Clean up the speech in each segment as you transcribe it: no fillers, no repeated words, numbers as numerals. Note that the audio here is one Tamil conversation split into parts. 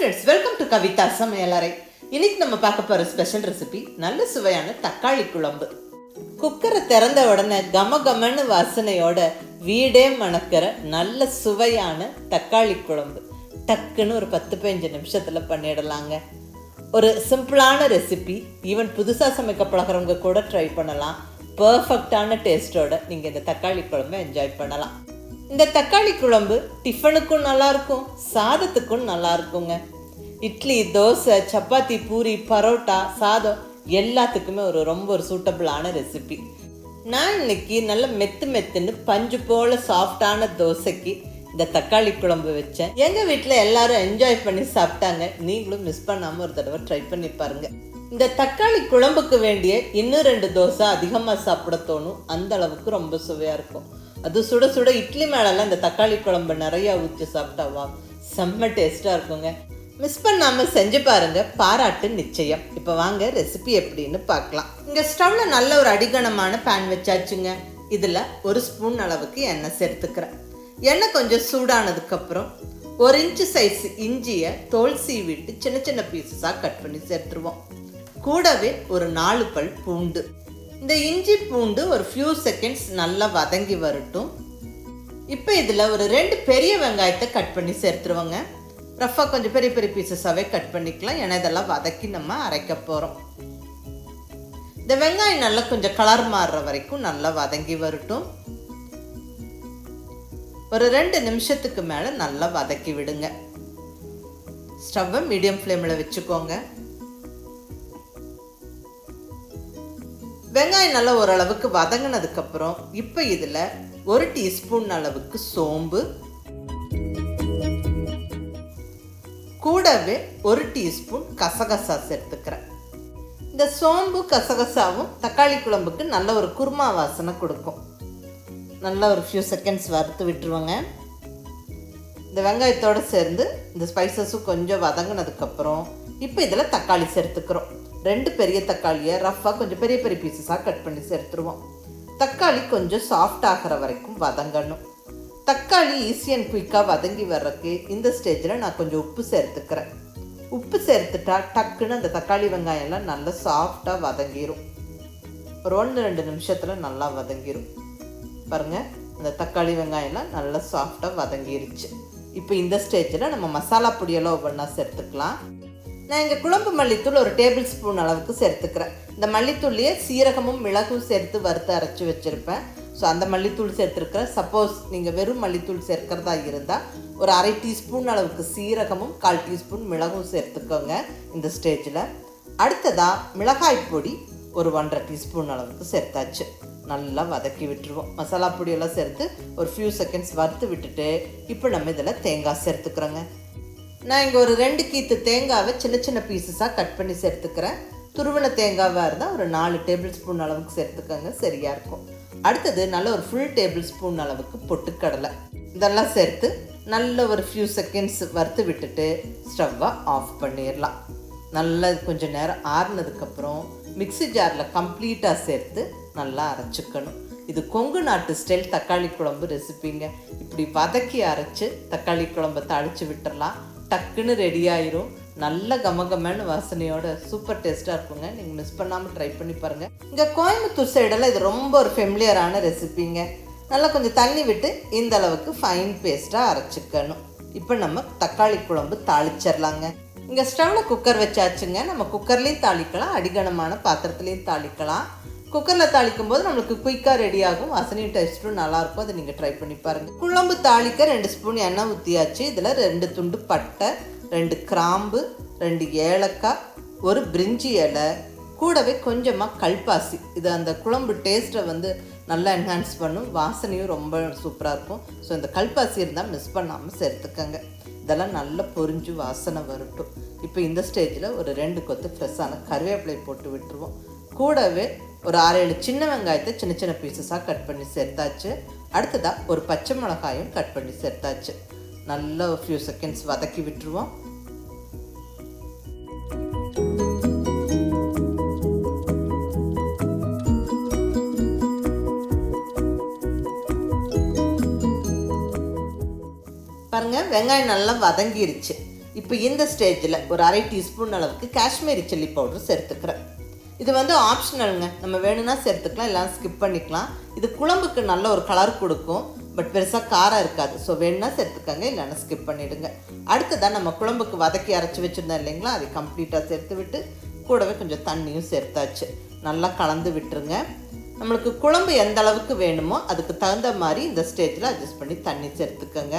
ஃப்ரெண்ட்ஸ், வெல்கம் டு கவிதா சமையலறை. இன்னைக்கு நம்ம பார்க்க போகிற ஸ்பெஷல் ரெசிபி நல்ல சுவையான தக்காளி குழம்பு. குக்கரை திறந்த உடனே கமகமன்னு வாசனையோட வீடே மணக்கிற நல்ல சுவையான தக்காளி குழம்பு டக்குன்னு ஒரு 10-15 நிமிஷத்தில் பண்ணிடலாங்க. ஒரு சிம்பிளான ரெசிபி, ஈவன் புதுசாக சமைக்க பழகிறவங்க கூட ட்ரை பண்ணலாம். பர்ஃபெக்டான டேஸ்ட்டோட நீங்கள் இந்த தக்காளி குழம்பை என்ஜாய் பண்ணலாம். இந்த தக்காளி குழம்பு டிஃபனுக்கும் நல்லாயிருக்கும், சாதத்துக்கும் நல்லா இருக்குங்க. இட்லி, தோசை, சப்பாத்தி, பூரி, பரோட்டா, சாதம் எல்லாத்துக்குமே ரொம்ப ஒரு சூட்டபிளான ரெசிபி. நான் இன்னைக்கு நல்ல மெத்துன்னு பஞ்சு போல் சாஃப்டான தோசைக்கு இந்த தக்காளி குழம்பு வச்சேன். எங்கள் வீட்டில் எல்லாரும் என்ஜாய் பண்ணி சாப்பிட்டாங்க. நீங்களும் மிஸ் பண்ணாமல் ஒரு தடவை ட்ரை பண்ணி பாருங்க. இந்த தக்காளி குழம்புக்கு வேண்டிய இன்னும் 2 தோசை அதிகமாக சாப்பிட தோணும். அந்த அளவுக்கு ரொம்ப சுவையாக இருக்கும். அது சுட சுட இட்லி மேலெல்லாம் இந்த தக்காளி குழம்பு நிறையா ஊற்றி சாப்பிட்டாவா செம்ம டேஸ்ட்டாக இருக்குங்க. மிஸ் பண்ணாமல் செஞ்சு பாருங்க, பாராட்டு நிச்சயம். இப்போ வாங்க ரெசிபி எப்படின்னு பார்க்கலாம். இங்கே ஸ்டவ்வில் நல்ல ஒரு அடிகனமான பேன் வச்சாச்சுங்க. இதில் 1 ஸ்பூன் அளவுக்கு எண்ணெய் சேர்த்துக்கிறேன். எண்ணெய் கொஞ்சம் சூடானதுக்கப்புறம் 1 இன்ச்சு சைஸ் இஞ்சியை தோல் சீவிட்டு சின்ன சின்ன பீசஸாக கட் பண்ணி சேர்த்துருவோம். கூடவே ஒரு 4 பல் பூண்டு. இந்த இஞ்சி பூண்டு ஒரு ஃபியூ செகண்ட்ஸ் நல்லா வதங்கி வரட்டும். இப்போ இதில் ஒரு 2 பெரிய வெங்காயத்தை கட் பண்ணி சேர்த்துருவோங்க. ரஃபாக கொஞ்சம் பெரிய பெரிய பீசஸாகவே கட் பண்ணிக்கலாம். ஏன்னா இதெல்லாம் வதக்கி நம்ம அரைக்க போகிறோம். இந்த வெங்காயம் நல்லா கொஞ்சம் கலர் மாறுற வரைக்கும் நல்லா வதங்கி வரட்டும். ஒரு 2 நிமிஷத்துக்கு மேலே நல்லா வதக்கி விடுங்க. ஸ்டவ்வை மீடியம் ஃப்ளேமில் வச்சுக்கோங்க. வெங்காயம் நல்லா ஓரளவுக்கு வதங்கினதுக்கப்புறம் இப்போ இதில் 1 டீஸ்பூன் அளவுக்கு சோம்பு, கூடவே 1 டீஸ்பூன் கசகசா சேர்த்துக்கிறேன். இந்த சோம்பு கசகசாவும் தக்காளி குழம்புக்கு நல்ல ஒரு குருமா வாசனை கொடுக்கும். நல்லா ஒரு ஃபியூ செகண்ட்ஸ் வறுத்து விட்டுருவோங்க. இந்த வெங்காயத்தோடு சேர்ந்து இந்த ஸ்பைசஸும் கொஞ்சம் வதங்கினதுக்கப்புறம் இப்போ இதில் தக்காளி சேர்த்துக்கிறோம். 2 பெரிய தக்காளியை ரஃபாக கொஞ்சம் பெரிய பெரிய பீசஸாக கட் பண்ணி சேர்த்துருவோம். தக்காளி கொஞ்சம் சாஃப்ட் ஆகிற வரைக்கும் வதங்கணும். தக்காளி ஈஸி அண்ட் குயிக்காக வதங்கி வர்றதுக்கு இந்த ஸ்டேஜில் நான் கொஞ்சம் உப்பு சேர்த்துக்கிறேன். உப்பு சேர்த்துட்டா டக்குன்னு அந்த தக்காளி வெங்காயம்லாம் நல்லா சாஃப்டாக வதங்கிடும். ஒரு 1-2 நிமிஷத்தில் நல்லா வதங்கிடும். பாருங்கள், அந்த தக்காளி வெங்காயம்லாம் நல்லா சாஃப்டாக வதங்கிருச்சு. இப்போ இந்த ஸ்டேஜில் நம்ம மசாலா பொடியெல்லாம் ஒவ்வொன்றா சேர்த்துக்கலாம். நான் இங்கே குழம்பு மல்லித்தூள் ஒரு 1 டேபிள் ஸ்பூன் அளவுக்கு சேர்த்துக்கிறேன். இந்த மல்லித்தூள்லேயே சீரகமும் மிளகும் சேர்த்து வறுத்து அரைச்சி வச்சுருப்பேன். ஸோ அந்த மல்லித்தூள் சேர்த்துருக்கிறேன். சப்போஸ் நீங்கள் வெறும் மல்லித்தூள் சேர்க்கிறதா இருந்தால் ஒரு 1/2 டீஸ்பூன் அளவுக்கு சீரகமும் 1/4 டீஸ்பூன் மிளகும் சேர்த்துக்கோங்க இந்த ஸ்டேஜில். அடுத்ததாக மிளகாய் பொடி ஒரு 1.5 டீஸ்பூன் அளவுக்கு சேர்த்தாச்சு. நல்லா வதக்கி விட்டுருவோம். மசாலா பொடியெல்லாம் சேர்த்து ஒரு ஃபியூ செகண்ட்ஸ் வறுத்து விட்டுட்டு இப்போ நம்ம இதில் தேங்காய் சேர்த்துக்கிறோங்க. நான் இங்கே ஒரு 2 கீத்து தேங்காவை சின்ன சின்ன பீசஸாக கட் பண்ணி சேர்த்துக்கிறேன். துருவின தேங்காவாக இருந்தால் ஒரு 4 டேபிள் ஸ்பூன் அளவுக்கு சேர்த்துக்கோங்க, சரியாக இருக்கும். அடுத்தது நல்ல ஒரு ஃபுல் டேபிள் ஸ்பூன் அளவுக்கு பொட்டுக்கடலை இதெல்லாம் சேர்த்து நல்ல ஒரு ஃபியூ செகண்ட்ஸ் வறுத்து விட்டுட்டு ஸ்டவ்வை ஆஃப் பண்ணிடலாம். நல்லா கொஞ்சம் நேரம் ஆறுனதுக்கப்புறம் மிக்ஸி ஜாரில் கம்ப்ளீட்டாக சேர்த்து நல்லா அரைச்சிக்கணும். இது கொங்கு நாட்டு ஸ்டைல் தக்காளி குழம்பு ரெசிபிங்க. இப்படி வதக்கி அரைச்சி தக்காளி குழம்பை தாளித்து விட்டுடலாம். டக்குன்னு ரெடி ஆயிரும். நல்ல கமகமன்னு வாசனையோட சூப்பர் டேஸ்ட்டாக இருக்குங்க. நீங்கள் மிஸ் பண்ணாமல் ட்ரை பண்ணி பாருங்கள். இங்கே கோயம்புத்தூர் சைடெல்லாம் இது ரொம்ப ஒரு ஃபெமிலியரான ரெசிபிங்க. நல்லா கொஞ்சம் தண்ணி விட்டு இந்த அளவுக்கு ஃபைன் பேஸ்ட்டாக அரைச்சிக்கணும். இப்போ நம்ம தக்காளி குழம்பு தாளிச்சிடலாங்க. இங்கே ஸ்டவ்வில் குக்கர் வச்சாச்சுங்க. நம்ம குக்கர்லேயும் தாளிக்கலாம், அடிகனமான பாத்திரத்துலேயும் தாளிக்கலாம். குக்கரில் தாளிக்கும் போது நம்மளுக்கு குயிக்காக ரெடி ஆகும். வாசனையும் டேஸ்ட்டும் நல்லாயிருக்கும். அதை நீங்கள் ட்ரை பண்ணி பாருங்கள். குழம்பு தாளிக்க 2 ஸ்பூன் எண்ணெய் ஊற்றியாச்சு. இதில் 2 துண்டு பட்டை, 2 கிராம்பு, 2 ஏலக்காய், 1 பிரிஞ்சி இலை, கூடவே கொஞ்சமாக கல்பாசி. இது அந்த குழம்பு டேஸ்ட்டை நல்லா என்ஹான்ஸ் பண்ணும். வாசனையும் ரொம்ப சூப்பராக இருக்கும். ஸோ இந்த கல்பாசி இருந்தால் மிஸ் பண்ணாமல் சேர்த்துக்கங்க. இதெல்லாம் நல்லா பொரிஞ்சு வாசனை வரட்டும். இப்போ இந்த ஸ்டேஜில் ஒரு 2 கொத்து ஃப்ரெஷ்ஷான கருவேப்பிலை போட்டு விட்டுருவோம். கூடவே ஒரு 6-7 சின்ன வெங்காயத்தை சின்ன சின்ன பீசஸாக கட் பண்ணி சேர்த்தாச்சு. அடுத்ததாக ஒரு பச்சை மிளகாயும் கட் பண்ணி சேர்த்தாச்சு. நல்லா ஒரு ஃபியூ செகண்ட்ஸ் வதக்கி விட்டுருவோம். பாருங்கள், வெங்காயம் நல்லா வதங்கிருச்சு. இப்போ இந்த ஸ்டேஜில் ஒரு 1/2 டீஸ்பூன் அளவுக்கு காஷ்மீரி சில்லி பவுடர் சேர்த்துக்கிறேன். இது வந்து ஆப்ஷனலுங்க, நம்ம வேணும்னா சேர்த்துக்கலாம், எல்லாம் ஸ்கிப் பண்ணிக்கலாம். இது குழம்புக்கு நல்ல ஒரு கலர் கொடுக்கும், பட் பெருசாக காரம் இருக்காது. ஸோ வேணும்னா சேர்த்துக்கங்க, இல்லைன்னா ஸ்கிப் பண்ணிவிடுங்க. அடுத்ததான் நம்ம குழம்புக்கு வதக்கி அரைச்சி வச்சுருந்தோம் இல்லைங்களா, அதை கம்ப்ளீட்டாக சேர்த்து விட்டு கூடவே கொஞ்சம் தண்ணியும் சேர்த்தாச்சு. நல்லா கலந்து விட்டுருங்க. நம்மளுக்கு குழம்பு எந்த அளவுக்கு வேணுமோ அதுக்கு தகுந்த மாதிரி இந்த ஸ்டேஜில் அட்ஜஸ்ட் பண்ணி தண்ணி சேர்த்துக்கோங்க.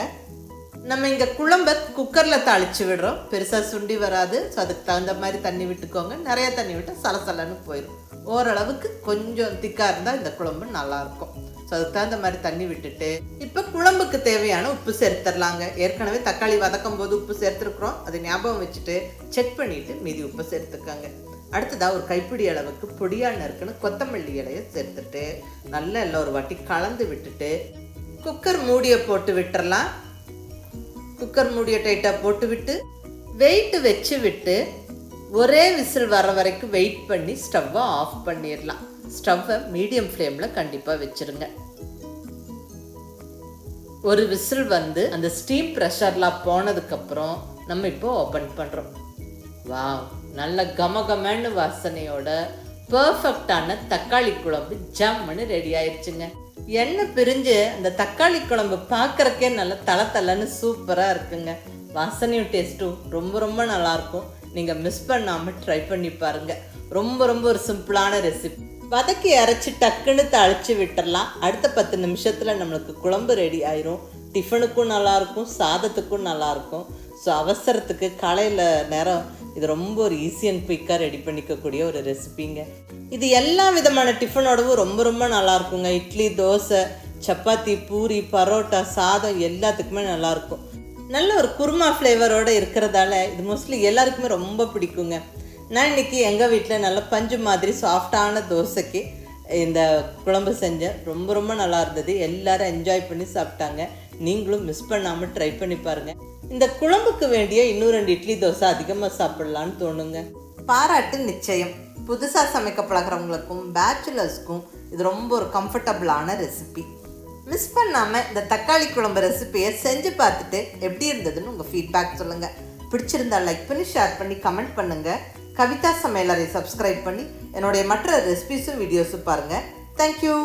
நம்ம இங்கே குழம்பை குக்கரில் தாளித்து விடுறோம், பெருசாக சுண்டி வராது. ஸோ அதுக்கு தகுந்த மாதிரி தண்ணி விட்டுக்கோங்க. நிறைய தண்ணி விட்டால் சலசலன்னு போயிடும். ஓரளவுக்கு கொஞ்சம் திக்காக இருந்தால் இந்த குழம்பு நல்லாயிருக்கும். ஸோ அதுக்கு தகுந்த மாதிரி தண்ணி விட்டுட்டு இப்போ குழம்புக்கு தேவையான உப்பு சேர்த்துடலாங்க. ஏற்கனவே தக்காளி வதக்கும் போது உப்பு சேர்த்துருக்குறோம், அதை ஞாபகம் வச்சுட்டு செக் பண்ணிவிட்டு மீதி உப்பு சேர்த்துக்கோங்க. அடுத்ததாக ஒரு கைப்பிடி அளவுக்கு பொடியாக நறுக்குன்னு கொத்தமல்லி இலையை சேர்த்துட்டு நல்லா எல்லாம் ஒரு வாட்டி கலந்து விட்டுட்டு குக்கர் மூடியை போட்டு விட்டுறலாம். குக்கர் மூடியை டைட்டாக போட்டு விட்டு வெயிட்டு வச்சு விட்டு ஒரே விசில் வர வரைக்கும் வெயிட் பண்ணி ஸ்டவ்வை ஆஃப் பண்ணிடலாம். ஸ்டவ்வை மீடியம் ஃப்ளேமில் கண்டிப்பாக வச்சுருங்க. ஒரு விசில் வந்து அந்த ஸ்டீம் ப்ரெஷர்லாம் போனதுக்கப்புறம் நம்ம இப்போ ஓப்பன் பண்ணுறோம். வாவ், நல்ல கமகமன்னு வாசனையோட பர்ஃபெக்டான தக்காளி குழம்பு ஜம்முன்னு ரெடி ஆயிடுச்சுங்க. எண்ணெய் பிரிஞ்சு அந்த தக்காளி குழம்பு பார்க்குறக்கே நல்லா தளன்னு சூப்பராக இருக்குங்க. வாசனையும் டேஸ்ட்டும் ரொம்ப ரொம்ப நல்லாயிருக்கும். நீங்கள் மிஸ் பண்ணாமல் ட்ரை பண்ணி பாருங்கள். ரொம்ப ஒரு சிம்பிளான ரெசிபி. வதக்கி அரைச்சி டக்குன்னு தாளித்து விட்டுடலாம். அடுத்த 10 நிமிஷத்தில் நம்மளுக்கு குழம்பு ரெடி ஆயிரும். டிஃபனுக்கும் நல்லாயிருக்கும், சாதத்துக்கும் நல்லாயிருக்கும். ஸோ அவசரத்துக்கு காலையில் நேரம் இது ரொம்ப ஒரு ஈஸி அண்ட் குயிக்காக ரெடி பண்ணிக்கக்கூடிய ஒரு ரெசிபிங்க. இது எல்லா விதமான டிஃபனோடவும் ரொம்ப நல்லாயிருக்குங்க. இட்லி, தோசை, சப்பாத்தி, பூரி, பரோட்டா, சாதம் எல்லாத்துக்குமே நல்லாயிருக்கும். நல்ல ஒரு குருமா ஃப்ளேவரோடு இருக்கிறதால இது மோஸ்ட்லி எல்லாருக்குமே ரொம்ப பிடிக்குங்க. நான் இன்றைக்கி எங்கள் வீட்டில் நல்ல பஞ்சு மாதிரி சாஃப்டான தோசைக்கு இந்த குழம்பு செஞ்சேன். ரொம்ப நல்லா இருந்தது. எல்லோரும் என்ஜாய் பண்ணி சாப்பிட்டாங்க. நீங்களும் மிஸ் பண்ணாமல் ட்ரை பண்ணி பாருங்கள். இந்த குழம்புக்கு வேண்டிய இன்னும் 2 இட்லி தோசை அதிகமாக சாப்பிட்லான்னு தோணுங்க. பாராட்டு நிச்சயம். புதுசாக சமைக்க பழகிறவங்களுக்கும் பேச்சுலர்ஸ்க்கும் இது ரொம்ப ஒரு கம்ஃபர்டபுளான ரெசிபி. மிஸ் பண்ணாமல் இந்த தக்காளி குழம்பு ரெசிபியை செஞ்சு பார்த்துட்டு எப்படி இருந்ததுன்னு உங்கள் ஃபீட்பேக் சொல்லுங்கள். பிடிச்சிருந்தா லைக் பண்ணி, ஷேர் பண்ணி, கமெண்ட் பண்ணுங்கள். கவிதா சமையலறை சப்ஸ்கிரைப் பண்ணி என்னுடைய மற்ற ரெசிபிஸும் வீடியோஸும் பாருங்கள். தேங்க்யூ.